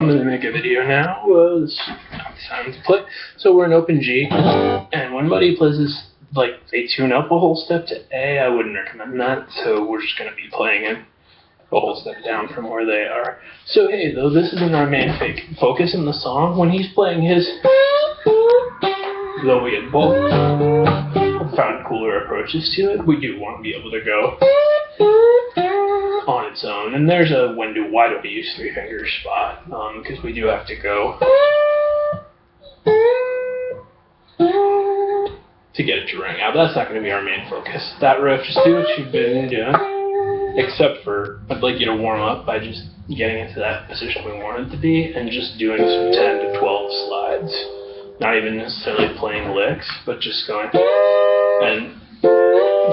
I'm going to make a video now. It's time to play. So we're in open G, and when Buddy plays this, like, they tune up a whole step to A, I wouldn't recommend that, so we're just going to be playing it a whole step down from where they are. So hey, though, this isn't our main focus in the song. When he's playing his, though we had both found cooler approaches to it, we do want to be able to go on its own. And there's a why do we use three fingers spot, because we do have to go to get it to ring out. That's not going to be our main focus. That riff, just do what you've been doing, except for I'd like you to warm up by just getting into that position we want it to be and just doing some 10 to 12 slides. Not even necessarily playing licks, but just going and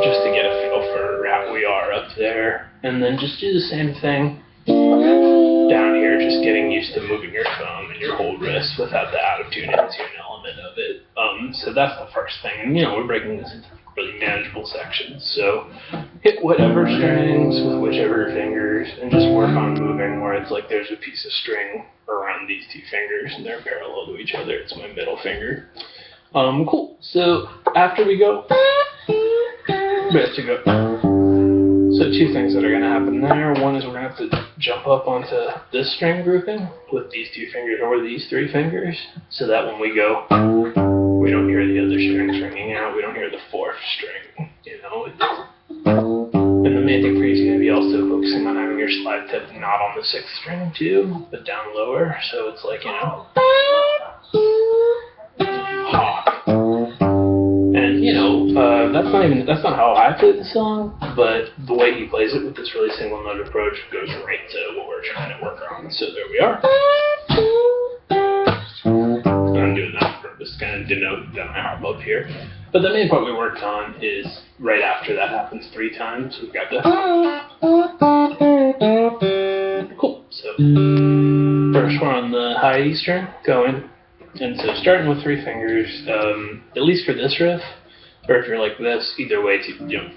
just to get a feel for how we are up there. And then just do the same thing down here, just getting used to moving your thumb and your whole wrist without the out of tune into an element of it. So that's the first thing. And we're breaking this into really manageable sections. So hit whatever strings with whichever fingers and just work on moving where it's like there's a piece of string around these two fingers and they're parallel to each other. It's my middle finger. Cool. So after we go, we have to go. So two things that are going to happen there. One is we're going to have to jump up onto this string grouping with these two fingers or these three fingers, so that when we go, we don't hear the other strings ringing out. We don't hear the fourth string, And the main thing for you is going to be also focusing on having your slide tip not on the sixth string too, but down lower. So it's like, hop. And, that's not how I play the song, but the way he plays it with this really single note approach goes right to what we're trying to work on. So there we are. And I'm doing that for just kind of denote that I hop up here. But the main part we worked on is right after that happens 3 times. We've got the cool. So first we're on the high E string going. And so starting with 3 fingers, at least for this riff, or if you're like this, either way,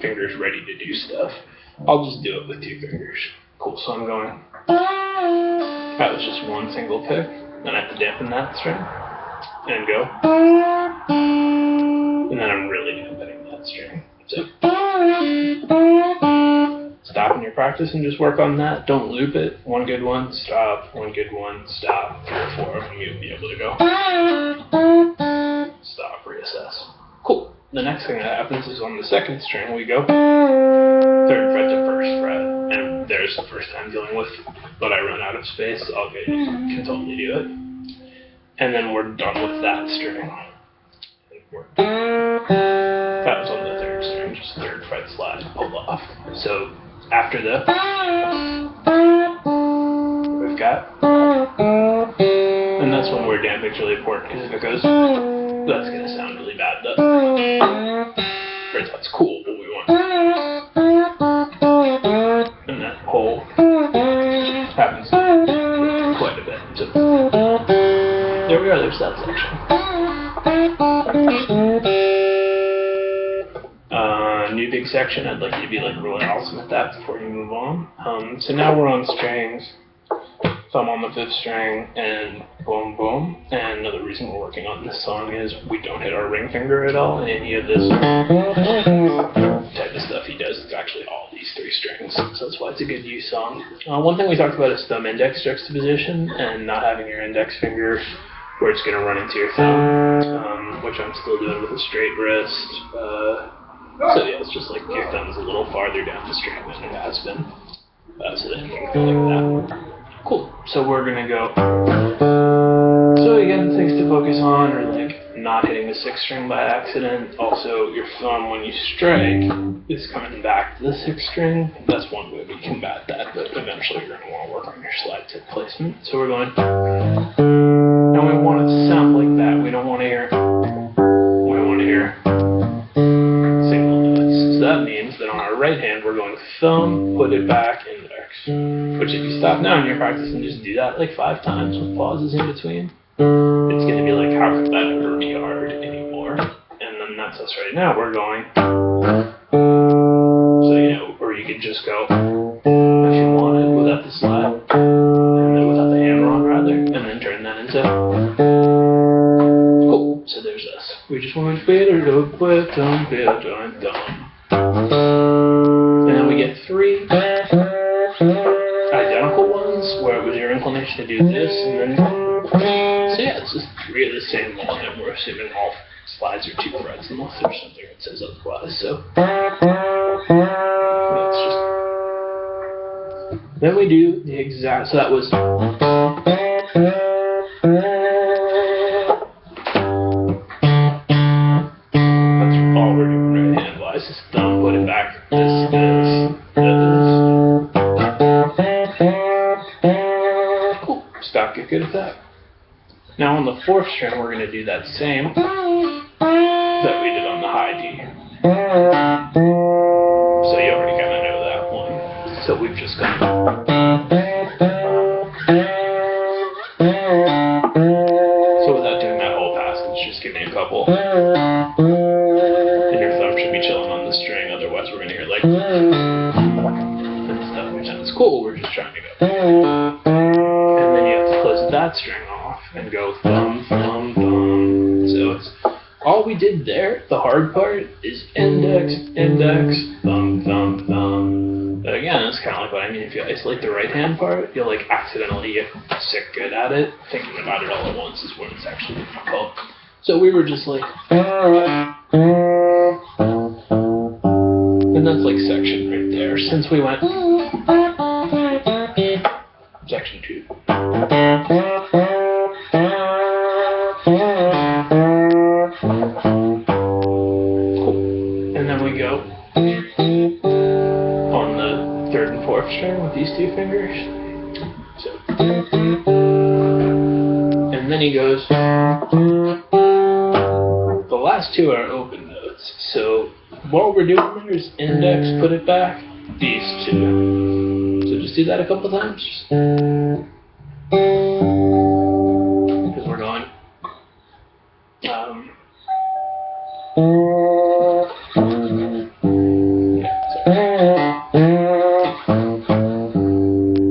fingers ready to do stuff. I'll just do it with 2 fingers. Cool, so I'm going. That was just one single pick. Then I have to dampen that string and go. And then I'm really dampening that string. So stop in your practice and just work on that. Don't loop it. 1 good one, stop. 1 good one, stop. 3 or 4, and you'll be able to go. Stop, reassess. Cool. The next thing that happens is on the 2nd string, we go 3rd fret to 1st fret. And there's the first time dealing with, but I run out of space. Okay, you can totally do it. And then we're done with that string. That was on the 3rd string, just 3rd fret slide, pull off. So after the, we've got, and that's when we're damping is really important, because if it goes, that's going to sound really bad. Or that's cool, but we want. And that whole happens quite a bit. So there we are, there's that section. New big section, I'd like you to be like really awesome at that before you move on. So now we're on strings. Thumb on the 5th string, and boom, boom. And another reason we're working on this song is we don't hit our ring finger at all in any of this type of stuff he does. It's actually all these 3 strings, so that's why it's a good use song. One thing we talked about is thumb-index juxtaposition, and not having your index finger where it's going to run into your thumb, which I'm still doing with a straight wrist. So yeah, it's just like your thumb's a little farther down the string than it has been. So then you can go like that. Cool. So we're gonna go. So again, things to focus on are like not hitting the 6th string by accident. Also, your thumb when you strike is coming back to the 6th string. That's one way we combat that, but eventually you're gonna want to work on your slide tip placement. So we're going, and we want it to sound like that. We don't want to hear. We want to hear single notes. So that means that on our right hand we're going thumb, put it back, index. Which if you stop now in your practice and just do that like 5 times with pauses in between, it's going to be like, how could that ever be hard anymore? And then that's us right now. We're going. So, or you could just go, if you wanted, without the slide, and then without the hammer on rather, We just went better dum dum. And then we get 3 identical ones where it was your inclination to do this, and then so yeah, this is 3 of the same one, and we're assuming all slides are 2 frets unless there's something that says otherwise. So that's just. Then we do the exact. So that was. Just thumb, put it back. This. Cool. Stop, get good at that. Now on the 4th string, we're going to do that same that we did on the high D. So you already kind of know that one. So we've just gone. So without doing that whole passage, just give me a couple. Should be chilling on the string, otherwise we're going to hear like and stuff, which sounds cool, we're just trying to go. And then you have to close that string off and go thumb, thumb, thumb. So it's all we did there, the hard part, is index, index, thumb, thumb, thumb. But again, it's kind of like what I mean, if you isolate the right hand part, you'll like accidentally get sick good at it. Thinking about it all at once is when it's actually difficult. So we were just like, and that's like section right there. Since we went section 2. Cool. And then we go on the 3rd and 4th string with these 2 fingers. So, and then he goes. The last 2 are open notes. So what we're doing there is index, put it back, these 2. So just do that a couple times. Because we're going.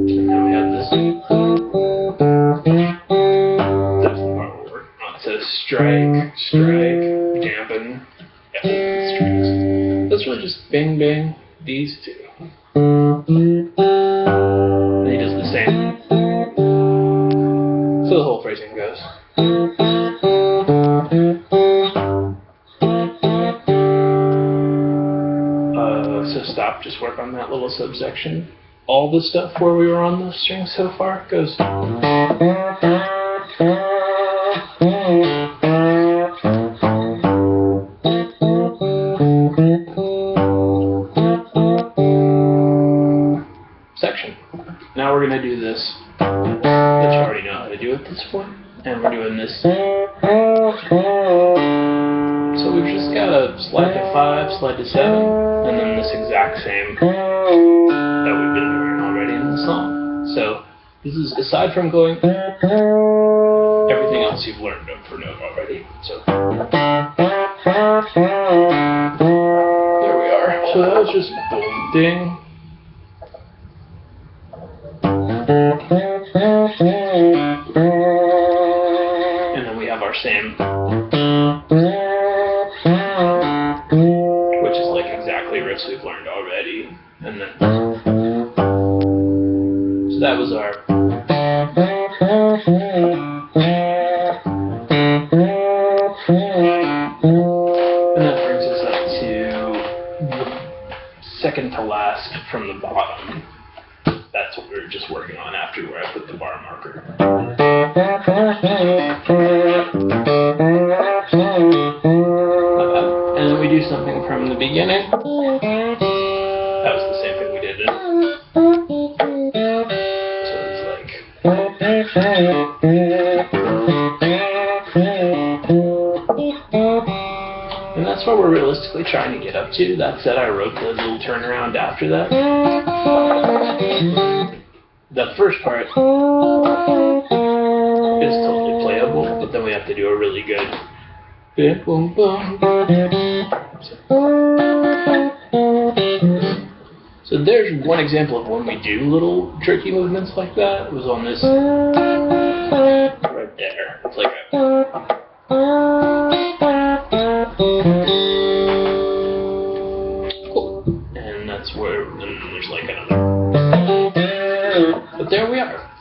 And then we have this. That's the part we're working on. So strike, strike, dampen. Strings. That's really just bang bang these 2. And he does the same. So the whole phrasing goes. So stop, just work on that little subsection. All the stuff where we were on those strings so far goes. Section. Now we're going to do this, that you already know how to do at this point, and we're doing this. So we've just got a slide to 5, slide to 7, and then this exact same that we've been doing already in the song. So this is, aside from going, everything else you've learned note for note already. So there we are. So that was just boom, ding. And then we have our same, which is like exactly riffs we've learned already. And then, so that was our. And that brings us up to the second to last from the bottom. That's what we were just working on after where I put the bar marker. And then we do something from the beginning. That was the same thing we did. So it's like. And that's what we're realistically trying to get up to. That said, I wrote the little turnaround after that. The first part is totally playable, but then we have to do a really good boom boom. So there's one example of when we do little tricky movements like that. It was on this right there. It's like a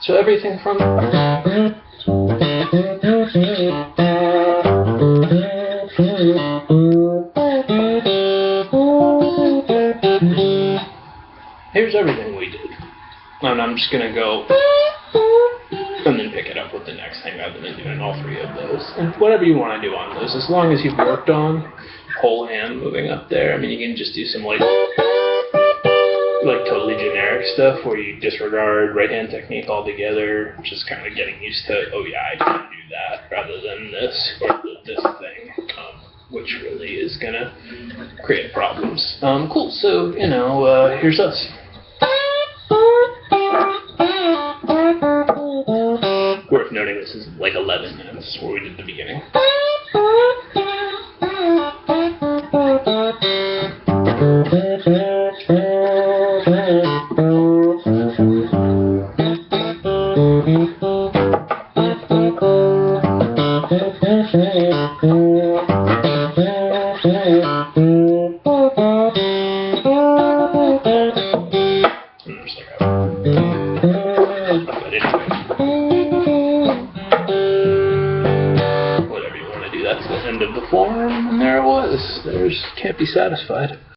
So everything from here's everything we did. And I'm just gonna go and then pick it up with the next thing rather than doing all three of those. And whatever you want to do on those, as long as you've worked on whole hand moving up there. I mean, you can just do some like totally generic stuff where you disregard right hand technique altogether, just kind of getting used to, oh yeah, I can do that rather than this or this thing, which really is gonna create problems. Cool. So here's us. Worth noting, this is like 11 minutes where we did the beginning. Whatever you want to do, that's the end of the form, and there it was. Can't be satisfied.